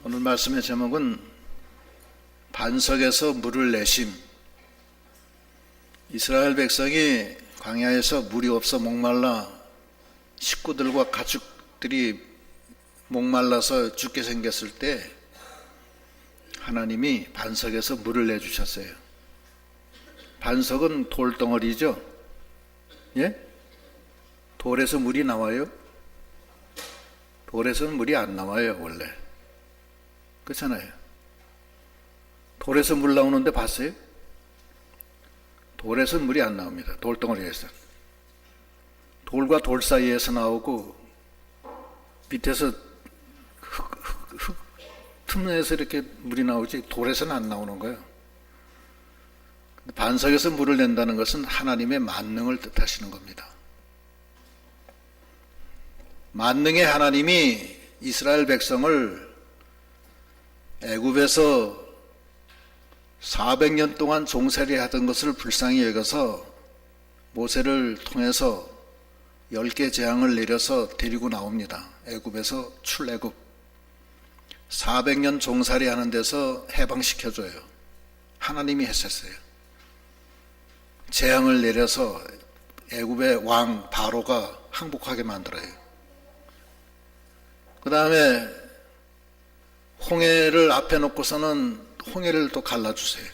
오늘 말씀의 제목은 반석에서 물을 내심. 이스라엘 백성이 광야에서 물이 없어 목말라 식구들과 가축들이 목말라서 죽게 생겼을 때 하나님이 반석에서 물을 내주셨어요. 반석은 돌덩어리죠. 예? 돌에서 물이 나와요? 돌에서는 물이 안 나와요, 원래. 그렇잖아요. 돌에서 물 나오는데 봤어요? 돌에서 물이 안 나옵니다. 돌덩어리에서. 돌과 돌 사이에서 나오고 밑에서 흙 틈에서 이렇게 물이 나오지 돌에서는 안 나오는 거예요. 반석에서 물을 낸다는 것은 하나님의 만능을 뜻하시는 겁니다. 만능의 하나님이 이스라엘 백성을 애굽에서 400년 동안 종살이 하던 것을 불쌍히 여겨서 모세를 통해서 10개 재앙을 내려서 데리고 나옵니다. 애굽에서 출애굽. 400년 종살이 하는 데서 해방시켜줘요. 하나님이 했었어요. 재앙을 내려서 애굽의 왕 바로가 항복하게 만들어요. 그 다음에 홍해를 앞에 놓고서는 홍해를 또 갈라주세요.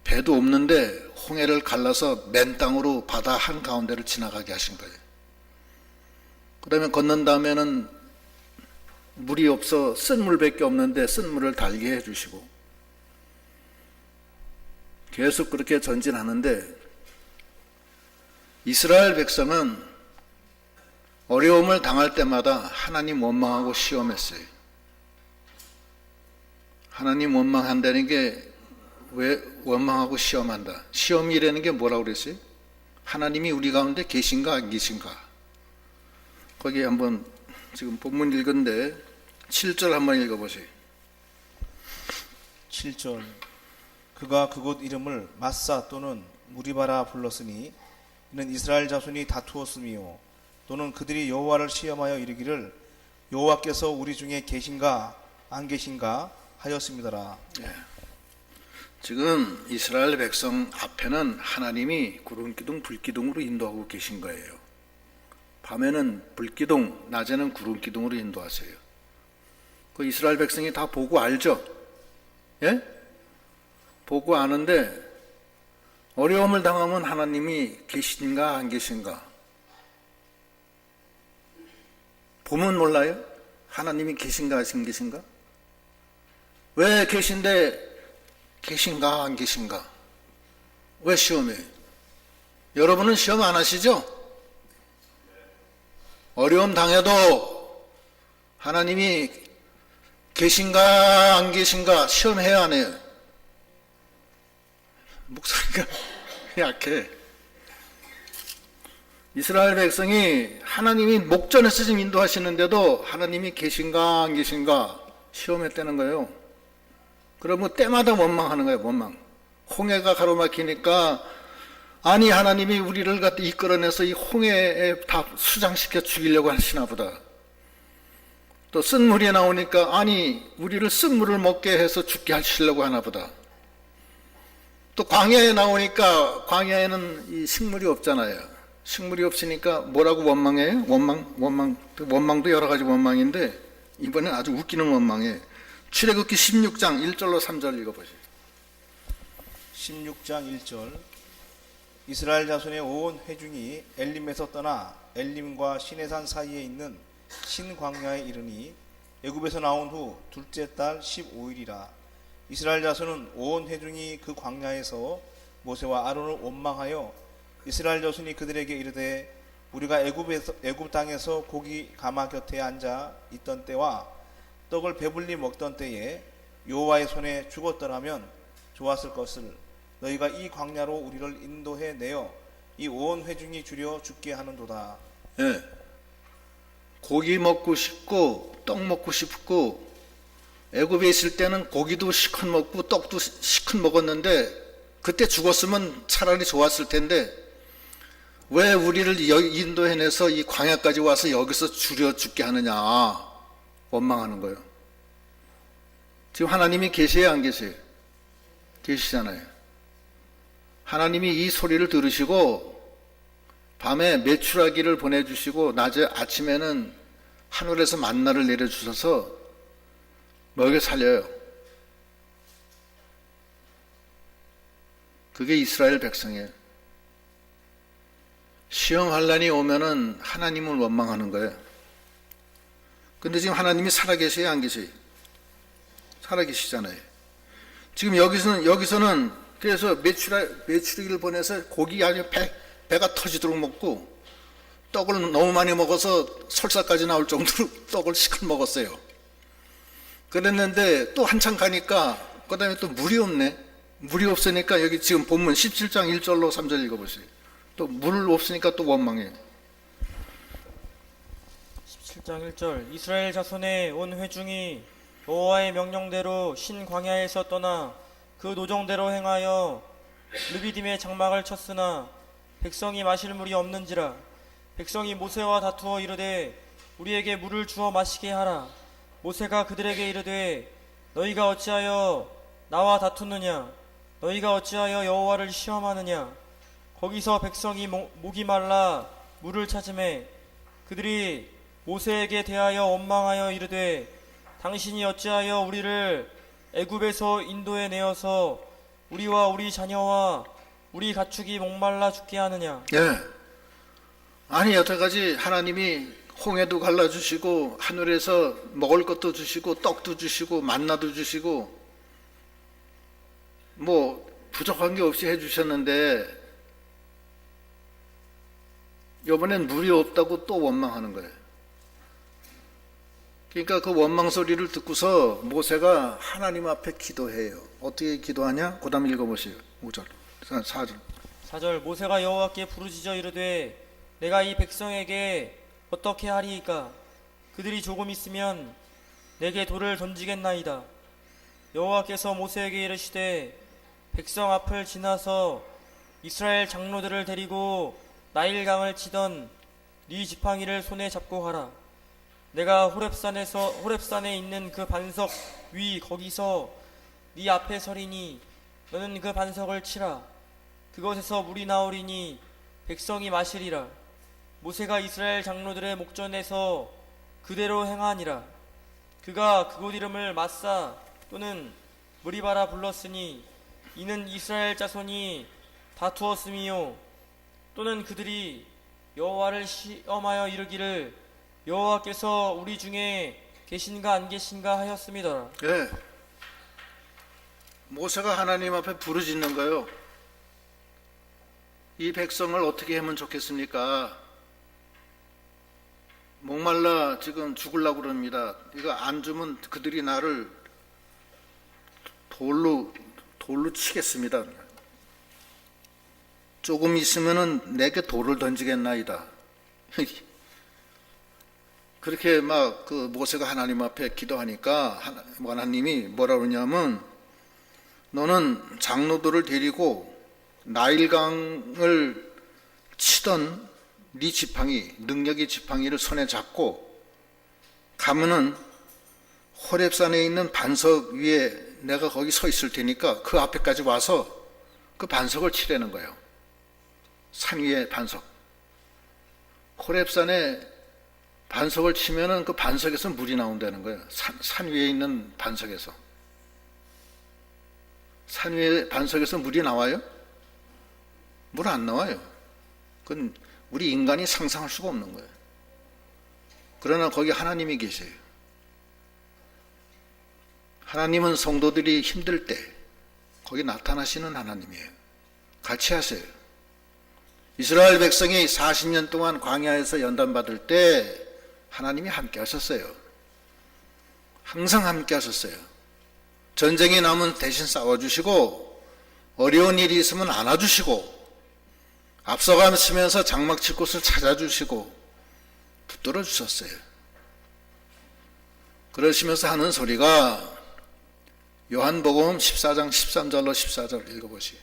배도 없는데 홍해를 갈라서 맨 땅으로 바다 한가운데를 지나가게 하신 거예요. 그 다음에 건넌 다음에는 물이 없어 쓴 물밖에 없는데 쓴 물을 달게 해주시고 계속 그렇게 전진하는데 이스라엘 백성은 어려움을 당할 때마다 하나님 원망하고 시험했어요. 하나님 원망한다는 게 왜 원망하고 시험한다? 시험이라는 게 뭐라고 그랬어요? 하나님이 우리 가운데 계신가 안 계신가? 거기 한번 지금 본문 읽은데 7절 한번 읽어보세요. 7절 그가 그곳 이름을 마사 또는 무리바라 불렀으니 이는 이스라엘 자손이 다투었으며 또는 그들이 여호와를 시험하여 이르기를 여호와께서 우리 중에 계신가 안 계신가 하였습니다라. 네. 지금 이스라엘 백성 앞에는 하나님이 구름기둥 불기둥으로 인도하고 계신 거예요. 밤에는 불기둥, 낮에는 구름기둥으로 인도하세요. 그 이스라엘 백성이 다 보고 알죠? 예? 보고 아는데 어려움을 당하면 하나님이 계신가 안 계신가? 보면 몰라요? 하나님이 계신가 안 계신가? 왜 계신데 계신가 안 계신가? 왜 시험해? 여러분은 시험 안 하시죠? 어려움 당해도 하나님이 계신가 안 계신가 시험해야 안 해요? 목소리가 약해. 이스라엘 백성이 하나님이 목전에서 지금 인도하시는데도 하나님이 계신가 안 계신가 시험했다는 거예요. 그러면 때마다 원망하는 거예요. 원망. 홍해가 가로막히니까 아니 하나님이 우리를 갖다 이끌어내서 이 홍해에 다 수장시켜 죽이려고 하시나 보다. 또 쓴물이 나오니까 아니 우리를 쓴물을 먹게 해서 죽게 하시려고 하나 보다. 또 광야에 나오니까 광야에는 이 식물이 없잖아요. 식물이 없으니까 뭐라고 원망해요? 원망도 여러 가지 원망인데 이번엔 아주 웃기는 원망이에요. 출애굽기 16장 1절로 3절 읽어보세요. 16장 1절 이스라엘 자손의 온 회중이 엘림에서 떠나 엘림과 시내산 사이에 있는 신광야에 이르니 애굽에서 나온 후 둘째 달 15일이라. 이스라엘 자손은 온 회중이 그 광야에서 모세와 아론을 원망하여 이스라엘 자손이 그들에게 이르되 우리가 애굽 땅에서 고기 가마 곁에 앉아 있던 때와 떡을 배불리 먹던 때에 여호와의 손에 죽었더라면 좋았을 것을 너희가 이 광야로 우리를 인도해 내어 이 온 회중이 주려 죽게 하는도다. 예. 고기 먹고 싶고 떡 먹고 싶고 애굽에 있을 때는 고기도 시큰 먹고 떡도 시큰 먹었는데 그때 죽었으면 차라리 좋았을 텐데 왜 우리를 인도해내서 이 광야까지 와서 여기서 죽여 죽게 하느냐 원망하는 거예요. 지금 하나님이 계세요, 안 계세요? 계시잖아요. 하나님이 이 소리를 들으시고 밤에 메추라기를 보내주시고 낮에 아침에는 하늘에서 만나를 내려주셔서 먹여 살려요. 그게 이스라엘 백성이에요. 시험 환란이 오면은 하나님을 원망하는 거예요. 근데 지금 하나님이 살아계세요, 안 계세요? 살아계시잖아요. 지금 여기서는 그래서 메추라기를 보내서 고기 아주 배가 터지도록 먹고 떡을 너무 많이 먹어서 설사까지 나올 정도로 떡을 시큰 먹었어요. 그랬는데 또 한참 가니까 그 다음에 또 물이 없네. 물이 없으니까 여기 지금 본문 17장 1절로 3절 읽어보세요. 또 물 없으니까 또 원망해요. 17장 1절 이스라엘 자손의 온 회중이 여호와의 명령대로 신 광야에서 떠나 그 노정대로 행하여 르비딤의 장막을 쳤으나 백성이 마실 물이 없는지라. 백성이 모세와 다투어 이르되 우리에게 물을 주어 마시게 하라. 모세가 그들에게 이르되 너희가 어찌하여 나와 다투느냐. 너희가 어찌하여 여호와를 시험하느냐. 거기서 백성이 목이 말라 물을 찾으매 그들이 모세에게 대하여 원망하여 이르되 당신이 어찌하여 우리를 애굽에서 인도해 내어서 우리와 우리 자녀와 우리 가축이 목말라 죽게 하느냐. 예. 아니 여태까지 하나님이 홍해도 갈라주시고 하늘에서 먹을 것도 주시고 떡도 주시고 만나도 주시고 뭐 부족한 게 없이 해주셨는데 이번엔 물이 없다고 또 원망하는 거예요. 그러니까 그 원망 소리를 듣고서 모세가 하나님 앞에 기도해요. 어떻게 기도하냐? 그 다음 읽어보세요. 5절, 4절. 4절 모세가 여호와께 부르짖어 이르되 내가 이 백성에게 어떻게 하리이까. 그들이 조금 있으면 내게 돌을 던지겠나이다. 여호와께서 모세에게 이르시되 백성 앞을 지나서 이스라엘 장로들을 데리고 나일강을 치던 네 지팡이를 손에 잡고 가라. 내가 호렙산에 있는 그 반석 위 거기서 네 앞에 서리니 너는 그 반석을 치라. 그것에서 물이 나오리니 백성이 마시리라. 모세가 이스라엘 장로들의 목전에서 그대로 행하니라. 그가 그곳 이름을 마사 또는 무리바라 불렀으니 이는 이스라엘 자손이 다투었음이요 또는 그들이 여호와를 시험하여 이르기를 여호와께서 우리 중에 계신가 안 계신가 하였습니다. 예. 모세가 하나님 앞에 부르짖는 거예요. 이 백성을 어떻게 하면 좋겠습니까? 목말라 지금 죽으려고 그럽니다. 이거 안 주면 그들이 나를 돌로 치겠습니다. 조금 있으면은 내게 돌을 던지겠나이다. 그렇게 막 그 모세가 하나님 앞에 기도하니까 하나님이 뭐라 그러냐면 너는 장로들을 데리고 나일강을 치던 네 지팡이, 능력의 지팡이를 손에 잡고 가면은 호렙산에 있는 반석 위에 내가 거기 서 있을 테니까 그 앞에까지 와서 그 반석을 치라는 거예요. 산 위에 반석. 호렙산에 반석을 치면은 그 반석에서 물이 나온다는 거예요. 산 위에 있는 반석에서. 산 위에 반석에서 물이 나와요? 물 안 나와요. 그건 우리 인간이 상상할 수가 없는 거예요. 그러나 거기 하나님이 계세요. 하나님은 성도들이 힘들 때 거기 나타나시는 하나님이에요. 같이 하세요. 이스라엘 백성이 40년 동안 광야에서 연단받을 때 하나님이 함께 하셨어요. 항상 함께 하셨어요. 전쟁이 나면 대신 싸워주시고 어려운 일이 있으면 안아주시고 앞서가시면서 장막 칠 곳을 찾아주시고 붙들어 주셨어요. 그러시면서 하는 소리가 요한복음 14장 13절로 14절 읽어보시오.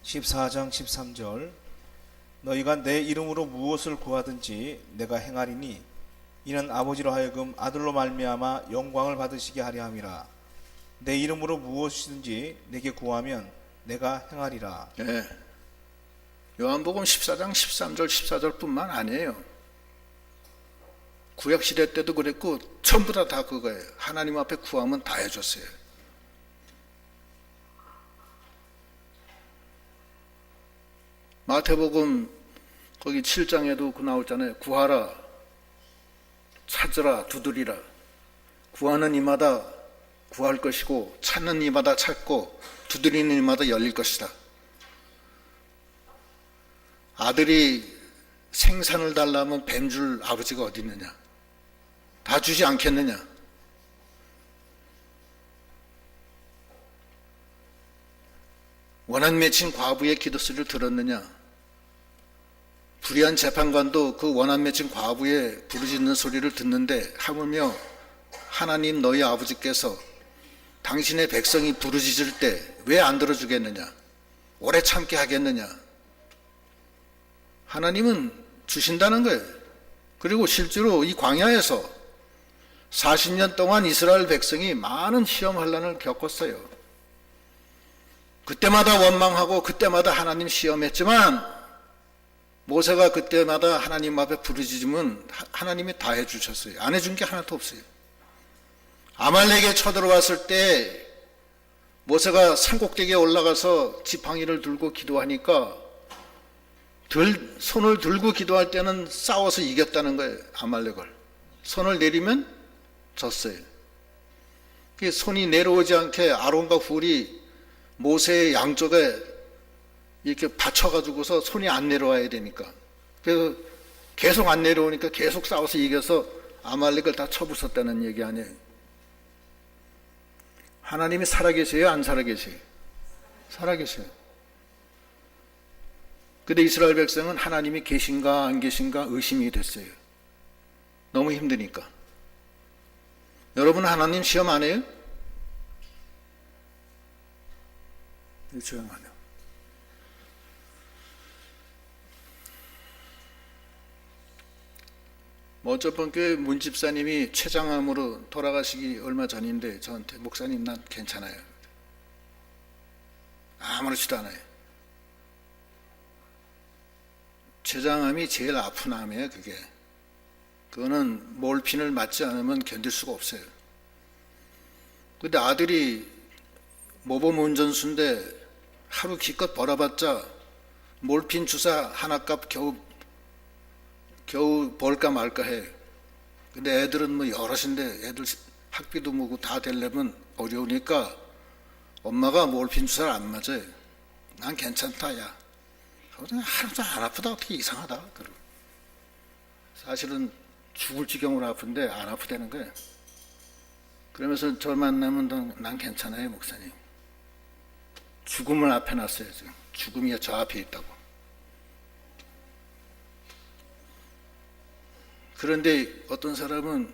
14장 13절 너희가 내 이름으로 무엇을 구하든지 내가 행하리니 이는 아버지로 하여금 아들로 말미암아 영광을 받으시게 하려 함이라. 내 이름으로 무엇이든지 내게 구하면 내가 행하리라. 예. 요한복음 14장 13절 14절뿐만 아니에요. 구약시대 때도 그랬고 전부 다 그거예요. 하나님 앞에 구하면 다 해줬어요. 마태복음 거기 7장에도 그 나오잖아요. 구하라, 찾으라, 두드리라. 구하는 이마다 구할 것이고 찾는 이마다 찾고 두드리는 이마다 열릴 것이다. 아들이 생산을 달라면 뱀줄 아버지가 어디 있느냐? 다 주지 않겠느냐? 원한 맺힌 과부의 기도 소리를 들었느냐? 불의한 재판관도 그 원한 맺힌 과부의 부르짖는 소리를 듣는데 하물며 하나님 너희 아버지께서 당신의 백성이 부르짖을 때 왜 안 들어주겠느냐? 오래 참게 하겠느냐? 하나님은 주신다는 거예요. 그리고 실제로 이 광야에서 40년 동안 이스라엘 백성이 많은 시험 환난을 겪었어요. 그때마다 원망하고 그때마다 하나님 시험했지만 모세가 그때마다 하나님 앞에 부르짖으면 하나님이 다 해주셨어요. 안 해준 게 하나도 없어요. 아말렉에 쳐들어왔을 때 모세가 산꼭대기에 올라가서 지팡이를 들고 기도하니까 손을 들고 기도할 때는 싸워서 이겼다는 거예요. 아말렉을. 손을 내리면 졌어요. 손이 내려오지 않게 아론과 훌이 모세의 양쪽에 이렇게 받쳐가지고서 손이 안 내려와야 되니까. 그래서 계속 안 내려오니까 계속 싸워서 이겨서 아말렉을 다 쳐부쉈다는 얘기 아니에요. 하나님이 살아계세요? 안 살아계세요? 살아계세요. 근데 이스라엘 백성은 하나님이 계신가 안 계신가 의심이 됐어요. 너무 힘드니까. 여러분 하나님 시험 안 해요? 시험 안 해요. 어쩌면 교회 문 집사님이 췌장암으로 돌아가시기 얼마 전인데 저한테 목사님 난 괜찮아요. 아무렇지도 않아요. 췌장암이 제일 아픈 암이에요. 그거는 몰핀을 맞지 않으면 견딜 수가 없어요. 근데 아들이 모범 운전수인데 하루 기껏 벌어봤자 몰핀 주사 하나 값 겨우 벌까 말까 해. 근데 애들은 뭐 여럿인데 애들 학비도 뭐고 다 되려면 어려우니까 엄마가 몰핀 주사를 안 맞아요. 난 괜찮다 야. 하나도 안 아프다 어떻게 이상하다. 사실은 죽을 지경으로 아픈데 안 아프다는 거예요. 그러면서 저 만나면 난 괜찮아요 목사님. 죽음을 앞에 놨어요 지금. 죽음이 저 앞에 있다고. 그런데 어떤 사람은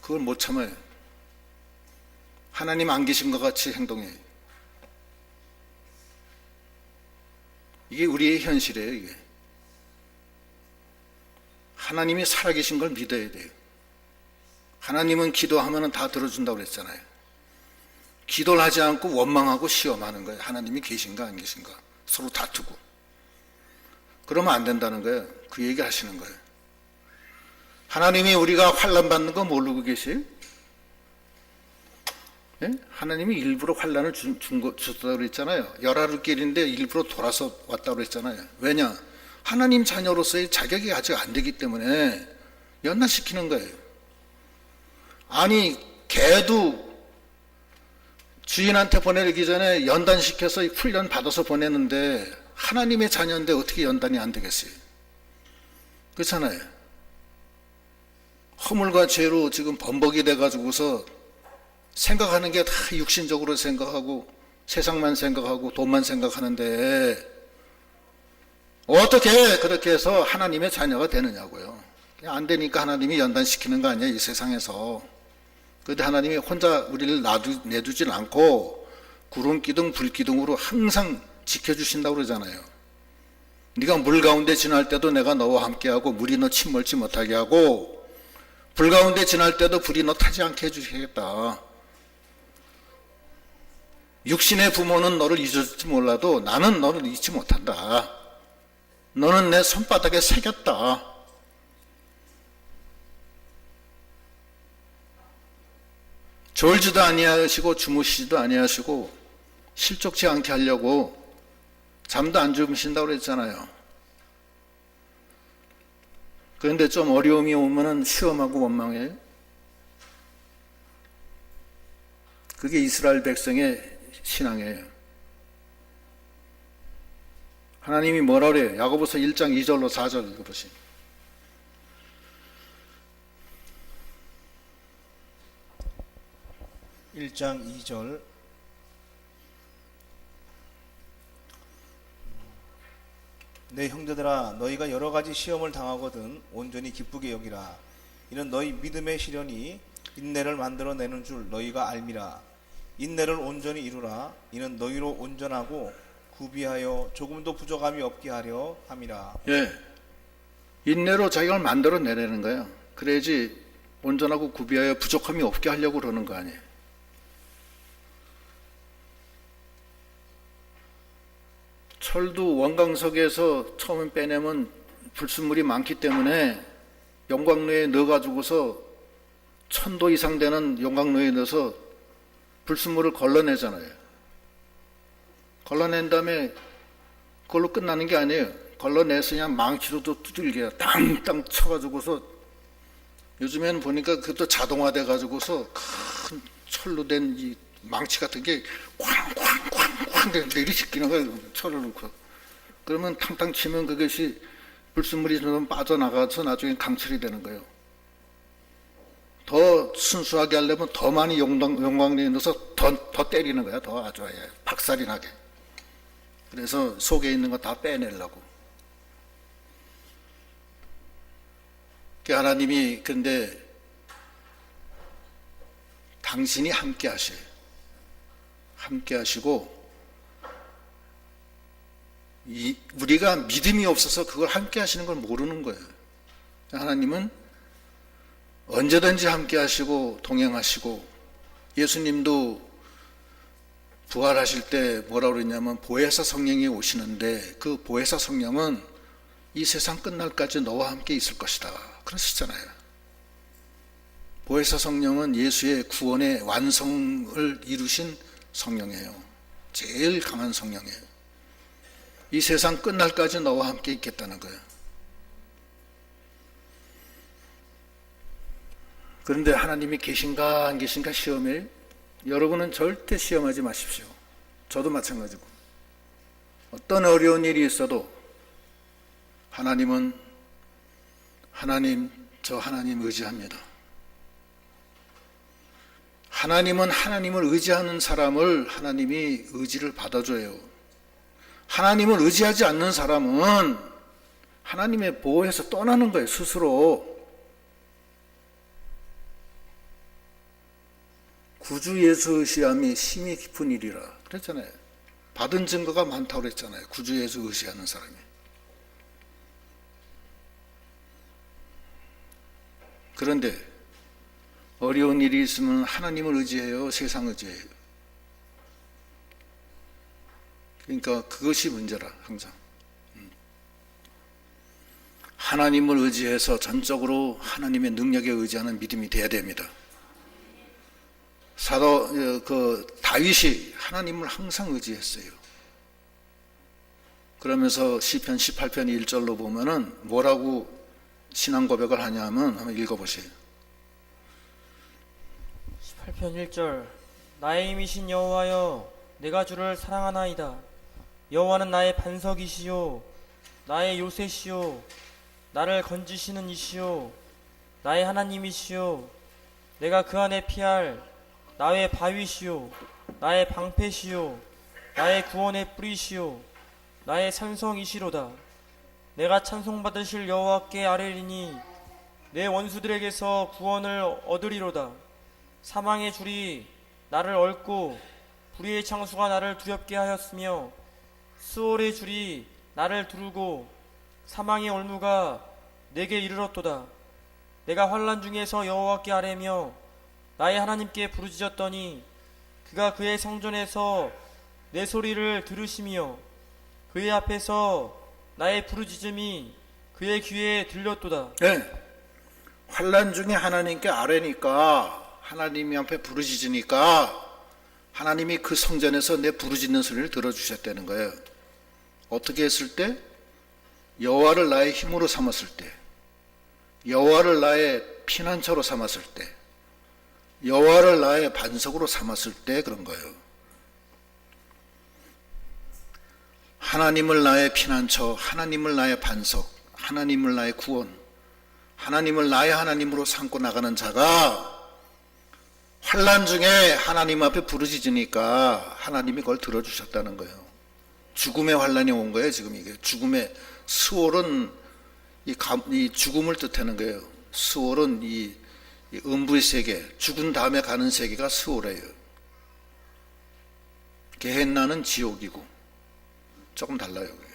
그걸 못 참아요. 하나님 안 계신 것 같이 행동해요. 이게 우리의 현실이에요. 이게 하나님이 살아계신 걸 믿어야 돼요. 하나님은 기도하면 다 들어준다고 그랬잖아요. 기도를 하지 않고 원망하고 시험하는 거예요. 하나님이 계신가 안 계신가 서로 다투고. 그러면 안 된다는 거예요. 그 얘기 하시는 거예요. 하나님이 우리가 환난 받는 거 모르고 계세요? 예? 하나님이 일부러 환난을 줬다고 그랬잖아요. 열하루길인데 일부러 돌아서 왔다고 그랬잖아요. 왜냐? 하나님 자녀로서의 자격이 아직 안 되기 때문에 연단시키는 거예요. 아니 개도 주인한테 보내기 전에 연단시켜서 훈련 받아서 보내는데 하나님의 자녀인데 어떻게 연단이 안 되겠어요? 그렇잖아요. 허물과 죄로 지금 범벅이 돼가지고서 생각하는 게 다 육신적으로 생각하고 세상만 생각하고 돈만 생각하는데 어떻게 그렇게 해서 하나님의 자녀가 되느냐고요. 안 되니까 하나님이 연단시키는 거 아니에요, 이 세상에서. 그런데 하나님이 혼자 우리를 내두질 않고 구름 기둥, 불 기둥으로 항상 지켜주신다고 그러잖아요. 네가 물 가운데 지날 때도 내가 너와 함께하고 물이 너 침몰치 못하게 하고 불 가운데 지날 때도 불이 너 타지 않게 해주시겠다. 육신의 부모는 너를 잊을지 몰라도 나는 너를 잊지 못한다. 너는 내 손바닥에 새겼다. 졸지도 아니하시고 주무시지도 아니하시고 실족치 않게 하려고 잠도 안 주무신다고 그랬잖아요. 그런데 좀 어려움이 오면은 시험하고 원망해요. 그게 이스라엘 백성의 신앙이에요. 하나님이 뭐라 그래요? 야고보서 1장 2절로 4절 읽어보시면 1장 2절 내 형제들아 너희가 여러 가지 시험을 당하거든 온전히 기쁘게 여기라. 이는 너희 믿음의 시련이 인내를 만들어내는 줄 너희가 알미라. 인내를 온전히 이루라. 이는 너희로 온전하고 구비하여 조금도 부족함이 없게 하려 함이라. 예, 인내로 자기를 만들어내라는 거예요. 그래야지 온전하고 구비하여 부족함이 없게 하려고 그러는 거 아니에요. 철도 원광석에서 처음 빼내면 불순물이 많기 때문에 용광로에 넣어가지고서 1000도 이상 되는 용광로에 넣어서 불순물을 걸러내잖아요. 걸러낸 다음에 그걸로 끝나는 게 아니에요. 걸러내서 그냥 망치로도 두들겨 땅땅 쳐가지고서 요즘에는 보니까 그것도 자동화돼 가지고서 큰 철로 된 이 망치 같은 게 쾅쾅쾅쾅 내리시키는 거예요. 철을 넣고. 그러면 탕탕 치면 그것이 불순물이 좀 빠져나가서 나중에 강철이 되는 거예요. 더 순수하게 하려면 더 많이 용광로에 넣어서 더 때리는 거야. 더 아주 박살이 나게. 그래서 속에 있는 거 다 빼내려고. 하나님이 근데 당신이 함께 하셔요. 함께 하시고 우리가 믿음이 없어서 그걸 함께 하시는 걸 모르는 거예요. 하나님은 언제든지 함께 하시고 동행하시고 예수님도 부활하실 때 뭐라고 그랬냐면 보혜사 성령이 오시는데 그 보혜사 성령은 이 세상 끝날까지 너와 함께 있을 것이다. 그러시잖아요. 보혜사 성령은 예수의 구원의 완성을 이루신 성령이에요. 제일 강한 성령이에요. 이 세상 끝날까지 너와 함께 있겠다는 거예요. 그런데 하나님이 계신가 안 계신가 시험해요. 여러분은 절대 시험하지 마십시오. 저도 마찬가지고. 어떤 어려운 일이 있어도 하나님은 저 하나님 의지합니다. 하나님은 하나님을 의지하는 사람을 하나님이 의지를 받아줘요. 하나님을 의지하지 않는 사람은 하나님의 보호에서 떠나는 거예요. 스스로. 구주 예수 의시함이 심히 깊은 일이라 그랬잖아요. 받은 증거가 많다고 그랬잖아요. 구주 예수 의시하는 사람이. 그런데 어려운 일이 있으면 하나님을 의지해요? 세상 의지해요? 그러니까 그것이 문제라 항상. 하나님을 의지해서 전적으로 하나님의 능력에 의지하는 믿음이 돼야 됩니다. 다윗이 하나님을 항상 의지했어요. 그러면서 시편 18편 1절로 보면은 뭐라고 신앙 고백을 하냐면 한번 읽어보세요. 18편 1절 나의 힘이신 여호와여 내가 주를 사랑하나이다. 여호와는 나의 반석이시요 나의 요새시요 나를 건지시는 이시요 나의 하나님이시요 내가 그 안에 피할 나의 바위시요 나의 방패시요 나의 구원의 뿌리시요 나의 산성이시로다. 내가 찬송받으실 여호와께 아뢰리니 내 원수들에게서 구원을 얻으리로다. 사망의 줄이 나를 얽고 불의의 창수가 나를 두렵게 하였으며 수월의 줄이 나를 두르고 사망의 올무가 내게 이르렀도다. 내가 환난 중에서 여호와께 아뢰며 나의 하나님께 부르짖었더니 그가 그의 성전에서 내 소리를 들으시며 그의 앞에서 나의 부르짖음이 그의 귀에 들렸도다. 네. 환난 중에 하나님께 아뢰니까, 하나님이 앞에 부르짖으니까 하나님이 그 성전에서 내 부르짖는 소리를 들어주셨다는 거예요. 어떻게 했을 때? 여호와를 나의 힘으로 삼았을 때, 여호와를 나의 피난처로 삼았을 때, 여호와를 나의 반석으로 삼았을 때 그런 거예요. 하나님을 나의 피난처, 하나님을 나의 반석, 하나님을 나의 구원, 하나님을 나의 하나님으로 삼고 나가는 자가 환난 중에 하나님 앞에 부르짖으니까 하나님이 그걸 들어주셨다는 거예요. 죽음의 환난이 온 거예요. 지금 이게 죽음의, 스월은 이 죽음을 뜻하는 거예요. 스월은 이 음부의 세계, 죽은 다음에 가는 세계가 스월이에요. 게헨나는 지옥이고 조금 달라요. 그게.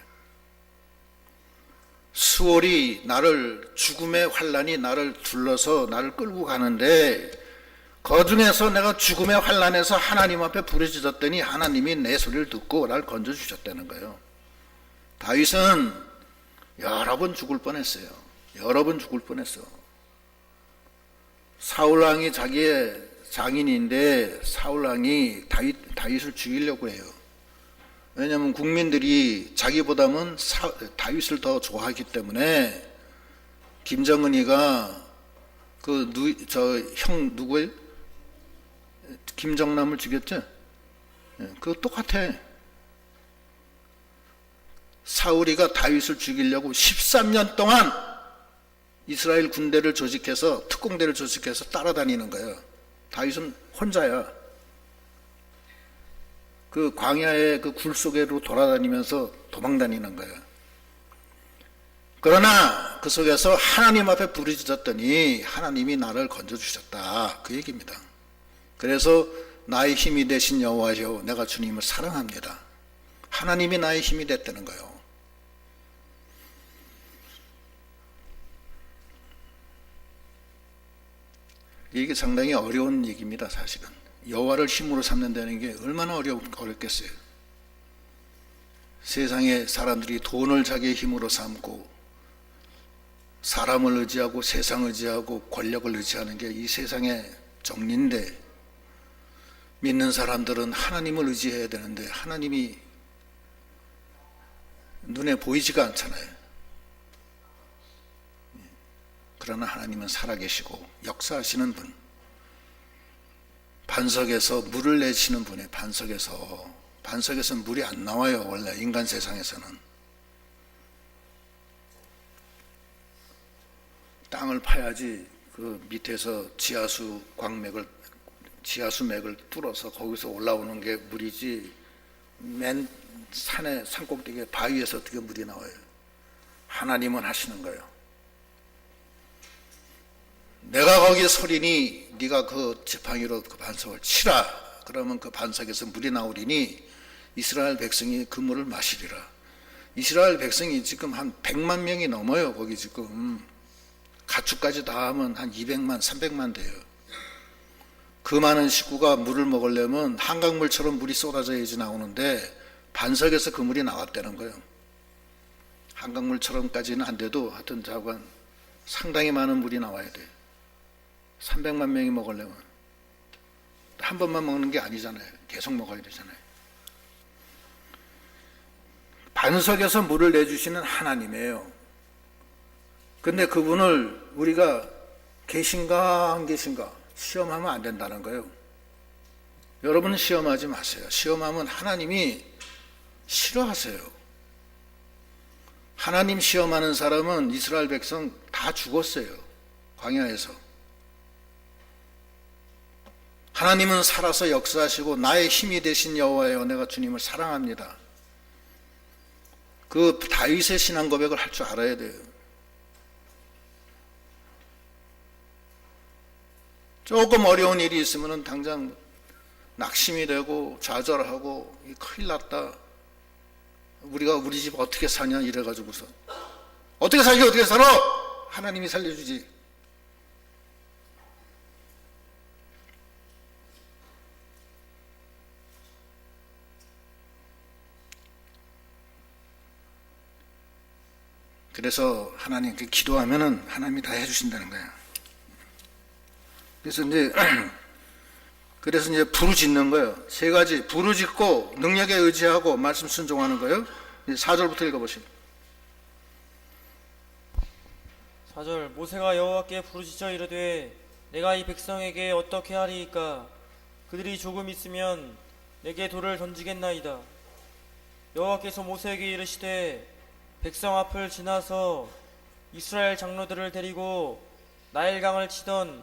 스월이 나를, 죽음의 환난이 나를 둘러서 나를 끌고 가는데 그 중에서 내가 죽음의 환난에서 하나님 앞에 부르짖었더니 하나님이 내 소리를 듣고 나를 건져주셨다는 거예요. 다윗은 여러 번 죽을 뻔했어요. 여러 번 죽을 뻔했어. 사울왕이 자기의 장인인데 사울왕이 다윗을 죽이려고 해요. 왜냐하면 국민들이 자기보다는 다윗을 더 좋아하기 때문에. 김정은이가 누구예요? 김정남을 죽였죠? 그거 똑같아. 사울이가 다윗을 죽이려고 13년 동안 이스라엘 군대를 조직해서, 특공대를 조직해서 따라다니는 거예요. 다윗은 혼자야. 그 광야의 그 굴 속으로 돌아다니면서 도망다니는 거예요. 그러나 그 속에서 하나님 앞에 부르짖었더니 하나님이 나를 건져주셨다. 그 얘기입니다. 그래서 나의 힘이 되신 여호와여, 내가 주님을 사랑합니다. 하나님이 나의 힘이 됐다는 거예요. 이게 상당히 어려운 얘기입니다. 사실은 여호와를 힘으로 삼는다는 게 얼마나 어렵겠어요. 세상에 사람들이 돈을 자기의 힘으로 삼고 사람을 의지하고 세상을 의지하고 권력을 의지하는 게 이 세상의 정리인데, 믿는 사람들은 하나님을 의지해야 되는데 하나님이 눈에 보이지가 않잖아요. 그러나 하나님은 살아계시고 역사하시는 분, 반석에서 물을 내시는 분의 반석에서 물이 안 나와요. 원래 인간 세상에서는 땅을 파야지 그 밑에서 지하수맥을 뚫어서 거기서 올라오는 게 물이지, 맨 산꼭대기에 바위에서 어떻게 물이 나와요. 하나님은 하시는 거예요. 내가 거기 서리니 네가 그 지팡이로 그 반석을 치라. 그러면 그 반석에서 물이 나오리니 이스라엘 백성이 그 물을 마시리라. 이스라엘 백성이 지금 한 100만 명이 넘어요. 거기 지금 가축까지 다 하면 한 200만 300만 돼요. 그 많은 식구가 물을 먹으려면 한강물처럼 물이 쏟아져야지 나오는데 반석에서 그 물이 나왔다는 거예요. 한강물처럼까지는 안 돼도 하여튼 자관 상당히 많은 물이 나와야 돼요. 300만 명이 먹으려면 한 번만 먹는 게 아니잖아요. 계속 먹어야 되잖아요. 반석에서 물을 내주시는 하나님이에요. 근데 그분을 우리가 계신가 안 계신가 시험하면 안 된다는 거예요. 여러분은 시험하지 마세요. 시험하면 하나님이 싫어하세요. 하나님 시험하는 사람은 이스라엘 백성 다 죽었어요. 광야에서. 하나님은 살아서 역사하시고 나의 힘이 되신 여호와여, 내가 주님을 사랑합니다. 그 다윗의 신앙 고백을 할 줄 알아야 돼요. 조금 어려운 일이 있으면 당장 낙심이 되고 좌절하고 큰일 났다. 우리가 우리 집 어떻게 사냐 이래가지고서 어떻게 살게 어떻게 살아? 하나님이 살려주지. 그래서 하나님께 기도하면은 하나님이 다 해주신다는 거야. 그래서 이제 부르짖는 거예요. 세 가지 부르짖고 능력에 의지하고 말씀 순종하는 거예요. 4절부터 읽어보시죠. 4절 모세가 여호와께 부르짖어 이르되 내가 이 백성에게 어떻게 하리이까? 그들이 조금 있으면 내게 돌을 던지겠나이다. 여호와께서 모세에게 이르시되 백성 앞을 지나서 이스라엘 장로들을 데리고 나일강을 치던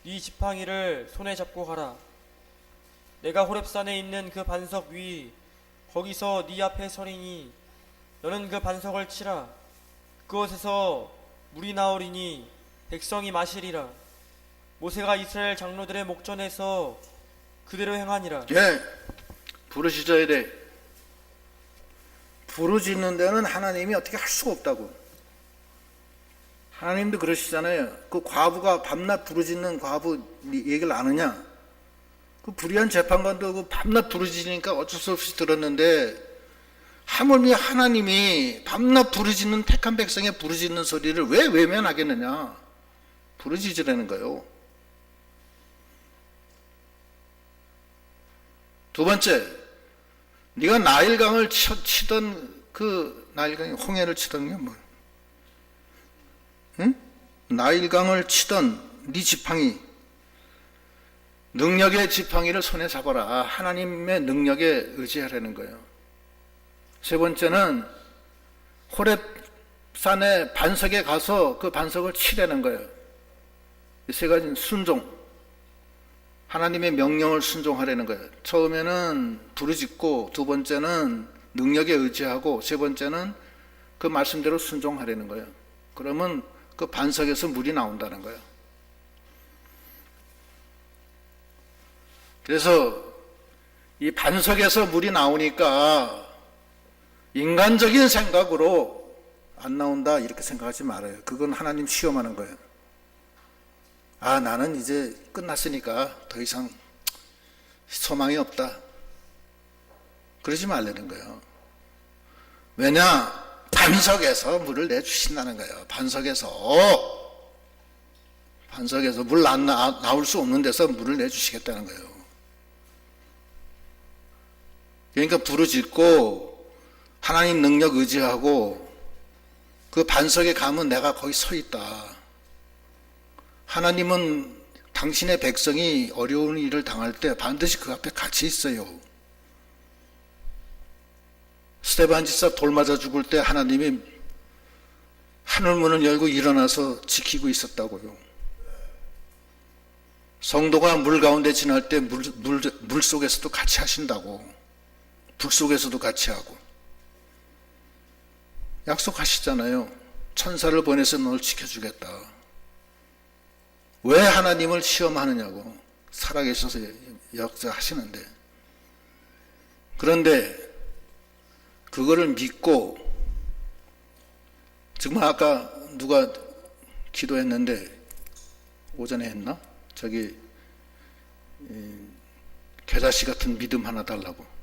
네 지팡이를 손에 잡고 가라. 내가 호렙산에 있는 그 반석 위 거기서 네 앞에 서리니 너는 그 반석을 치라. 그곳에서 물이 나오리니 백성이 마시리라. 모세가 이스라엘 장로들의 목전에서 그대로 행하니라. 예, 부르짖어야 돼. 부르짖는 데는 하나님이 어떻게 할 수가 없다고. 하나님도 그러시잖아요. 그 과부가 밤낮 부르짖는 과부 얘기를 아느냐? 그 불의한 재판관도 그 밤낮 부르짖으니까 어쩔 수 없이 들었는데 하물며 하나님이 밤낮 부르짖는 택한 백성의 부르짖는 소리를 왜 외면하겠느냐? 부르짖으라는 거예요. 두 번째, 네가 나일강을 치던 그 나일강이 홍해를 치던 게 뭐야? 응? 나일강을 치던 네 지팡이, 능력의 지팡이를 손에 잡아라. 하나님의 능력에 의지하라는 거예요. 세 번째는 호렙산의 반석에 가서 그 반석을 치라는 거예요. 이 세 가지는 순종, 하나님의 명령을 순종하라는 거예요. 처음에는 부르짖고, 두 번째는 능력에 의지하고, 세 번째는 그 말씀대로 순종하라는 거예요. 그러면 그 반석에서 물이 나온다는 거예요. 그래서 이 반석에서 물이 나오니까 인간적인 생각으로 안 나온다 이렇게 생각하지 말아요. 그건 하나님 시험하는 거예요. 아, 나는 이제 끝났으니까 더 이상 소망이 없다. 그러지 말라는 거예요. 왜냐? 반석에서 물을 내주신다는 거예요. 반석에서 물 나올 수 없는 데서 물을 내주시겠다는 거예요. 그러니까 부르짖고 하나님 능력 의지하고 그 반석에 가면 내가 거기 서 있다. 하나님은 당신의 백성이 어려운 일을 당할 때 반드시 그 앞에 같이 있어요. 스데반 집사 돌 맞아 죽을 때 하나님이 하늘문을 열고 일어나서 지키고 있었다고요. 성도가 물 가운데 지날 때 물 속에서도 같이 하신다고. 불 속에서도 같이 하고. 약속하시잖아요. 천사를 보내서 널 지켜주겠다. 왜 하나님을 시험하느냐고. 살아계셔서 역사하시는데. 그런데 그거를 믿고, 정말 아까 누가 기도했는데 오전에 했나? 저기 겨자씨 같은 믿음 하나 달라고.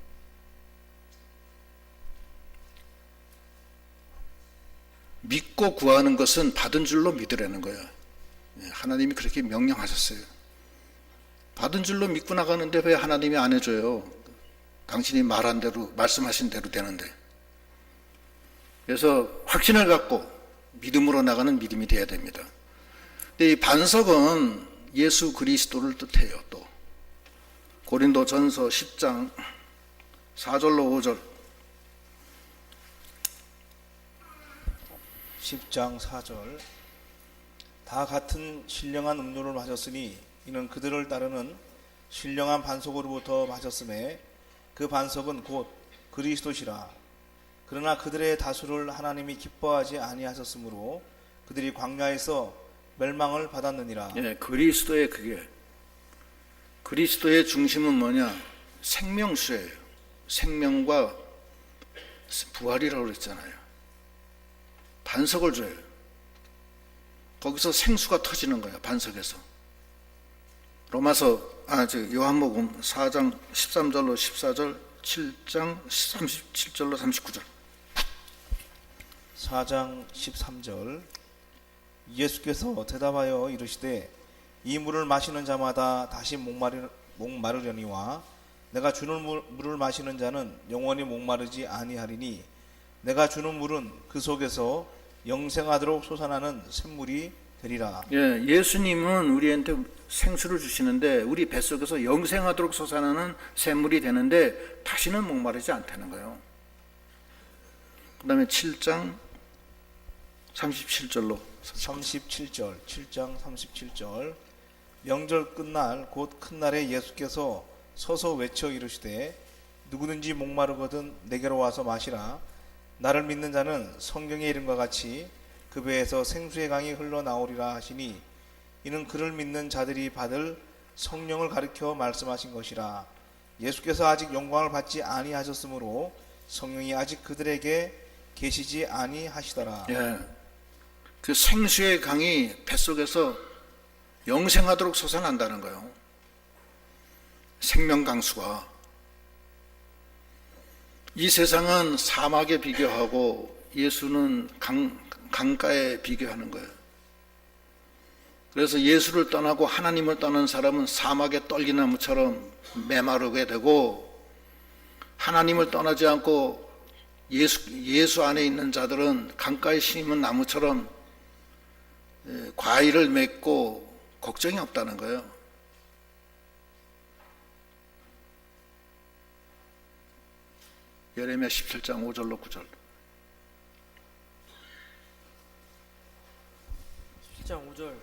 믿고 구하는 것은 받은 줄로 믿으라는 거야. 하나님이 그렇게 명령하셨어요. 받은 줄로 믿고 나가는데 왜 하나님이 안 해줘요? 당신이 말한 대로, 말씀하신 대로 되는데. 그래서 확신을 갖고 믿음으로 나가는 믿음이 되어야 됩니다. 근데 이 반석은 예수 그리스도를 뜻해요. 또 고린도전서 10장 4절로 5절. 10장 4절. 다 같은 신령한 음료를 마셨으니 이는 그들을 따르는 신령한 반석으로부터 마셨음에 그 반석은 곧 그리스도시라. 그러나 그들의 다수를 하나님이 기뻐하지 아니하셨으므로 그들이 광야에서 멸망을 받았느니라. 예, 그리스도의 그리스도의 중심은 뭐냐? 생명수예요. 생명과 부활이라고 그랬잖아요. 반석을 줘요. 거기서 생수가 터지는 거예요. 반석에서. 요한복음 4장 13절로 14절, 7장 37절로 39절. 4장 13절. 예수께서 대답하여 이르시되 이 물을 마시는 자마다 다시 목마르려니와 내가 주는 물을 마시는 자는 영원히 목마르지 아니하리니 내가 주는 물은 그 속에서 영생하도록 솟아나는 샘물이 되리라. 예, 예수님은 우리한테 생수를 주시는데 우리 뱃속에서 영생하도록 솟아나는 샘물이 되는데 다시는 목마르지 않다는 거예요. 그 다음에 7장 37절로 37절, 7장 37절. 명절 끝날 곧 큰 날에 예수께서 서서 외쳐 이르시되 누구든지 목마르거든 내게로 와서 마시라. 나를 믿는 자는 성경에 이름과 같이 그 배에서 생수의 강이 흘러나오리라 하시니 이는 그를 믿는 자들이 받을 성령을 가리켜 말씀하신 것이라. 예수께서 아직 영광을 받지 아니하셨으므로 성령이 아직 그들에게 계시지 아니하시더라. 예, 그 생수의 강이 뱃속에서 영생하도록 솟아난다는 거예요. 생명강수가. 이 세상은 사막에 비교하고 예수는 강가에 비교하는 거예요. 그래서 예수를 떠나고 하나님을 떠난 사람은 사막의 떨기나무처럼 메마르게 되고, 하나님을 떠나지 않고 예수 안에 있는 자들은 강가에 심은 나무처럼 과일을 맺고 걱정이 없다는 거예요. 예레미야 17장 5절로 9절. 17장 5절.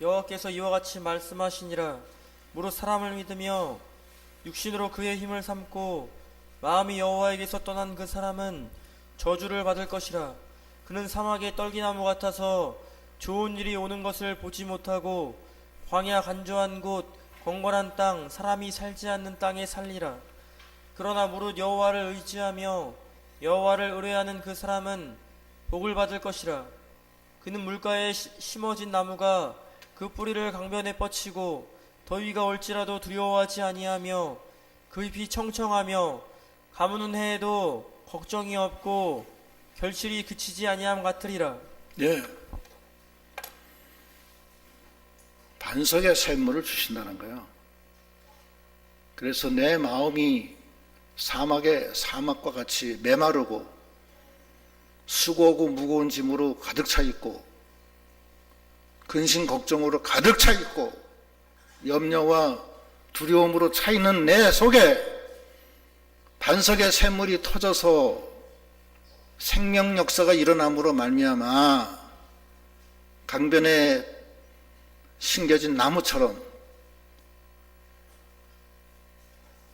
여호와께서 이와 같이 말씀하시니라. 무릇 사람을 믿으며 육신으로 그의 힘을 삼고 마음이 여호와에게서 떠난 그 사람은 저주를 받을 것이라. 그는 사막의 떨기나무 같아서 좋은 일이 오는 것을 보지 못하고 광야 간조한 곳 건건한 땅 사람이 살지 않는 땅에 살리라. 그러나 무릇 여호와를 의지하며 여호와를 의뢰하는 그 사람은 복을 받을 것이라. 그는 물가에 심어진 나무가 그 뿌리를 강변에 뻗치고 더위가 올지라도 두려워하지 아니하며 그 잎이 청청하며 가무는 해에도 걱정이 없고 결실이 그치지 아니함 같으리라. 예. 반석의 샘물을 주신다는 거예요. 그래서 내 마음이 사막과 같이 메마르고 수고하고 무거운 짐으로 가득 차 있고 근심 걱정으로 가득 차 있고 염려와 두려움으로 차 있는 내 속에 반석의 샘물이 터져서 생명 역사가 일어남으로 말미암아 강변에 심겨진 나무처럼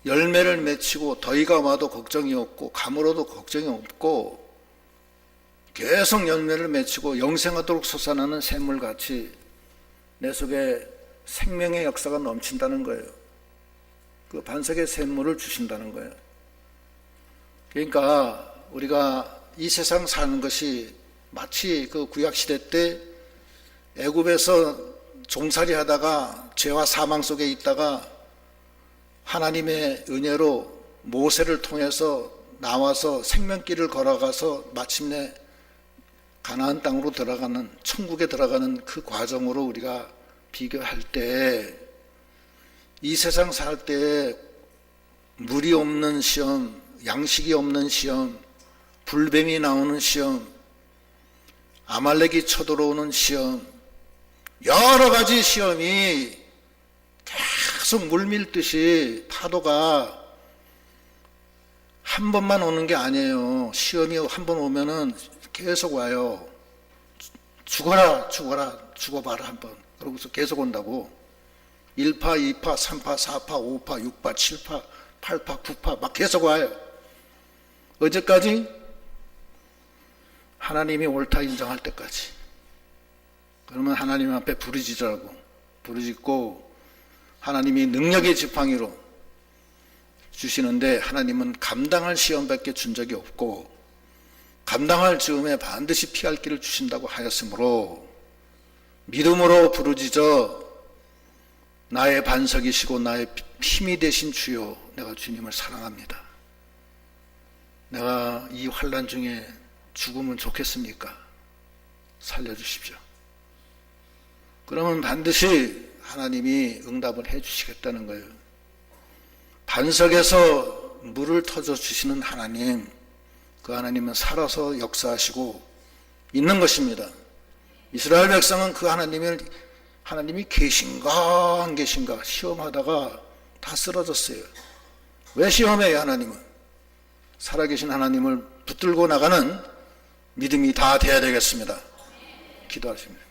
열매를 맺히고 더위가 와도 걱정이 없고 가물어도 걱정이 없고 계속 열매를 맺히고 영생하도록 솟아나는 샘물같이 내 속에 생명의 역사가 넘친다는 거예요. 그 반석의 샘물을 주신다는 거예요. 그러니까 우리가 이 세상 사는 것이 마치 그 구약시대 때 애굽에서 종살이 하다가 죄와 사망 속에 있다가 하나님의 은혜로 모세를 통해서 나와서 생명길을 걸어가서 마침내 가나안 땅으로 들어가는, 천국에 들어가는 그 과정으로 우리가 비교할 때 이 세상 살 때 물이 없는 시험, 양식이 없는 시험, 불뱀이 나오는 시험, 아말렉이 쳐들어오는 시험, 여러 가지 시험이 계속 물밀듯이 파도가 한 번만 오는 게 아니에요. 시험이 한 번 오면은 계속 와요. 죽어라, 죽어봐라 한 번. 그러고서 계속 온다고. 1파, 2파, 3파, 4파, 5파, 6파, 7파, 8파, 9파 막 계속 와요. 어제까지 하나님이 옳다 인정할 때까지. 그러면 하나님 앞에 부르짖으라고. 부르짖고 하나님이 능력의 지팡이로 주시는데 하나님은 감당할 시험밖에 준 적이 없고 감당할 즈음에 반드시 피할 길을 주신다고 하였으므로 믿음으로 부르짖어 나의 반석이시고 나의 힘이 되신 주여, 내가 주님을 사랑합니다. 내가 이 환난 중에 죽으면 좋겠습니까? 살려주십시오. 그러면 반드시 하나님이 응답을 해주시겠다는 거예요. 반석에서 물을 터져 주시는 하나님, 그 하나님은 살아서 역사하시고 있는 것입니다. 이스라엘 백성은 그 하나님이 계신가 안 계신가 시험하다가 다 쓰러졌어요. 왜 시험해요? 하나님은 살아계신 하나님을 붙들고 나가는 믿음이 다 돼야 되겠습니다. 기도하십니다.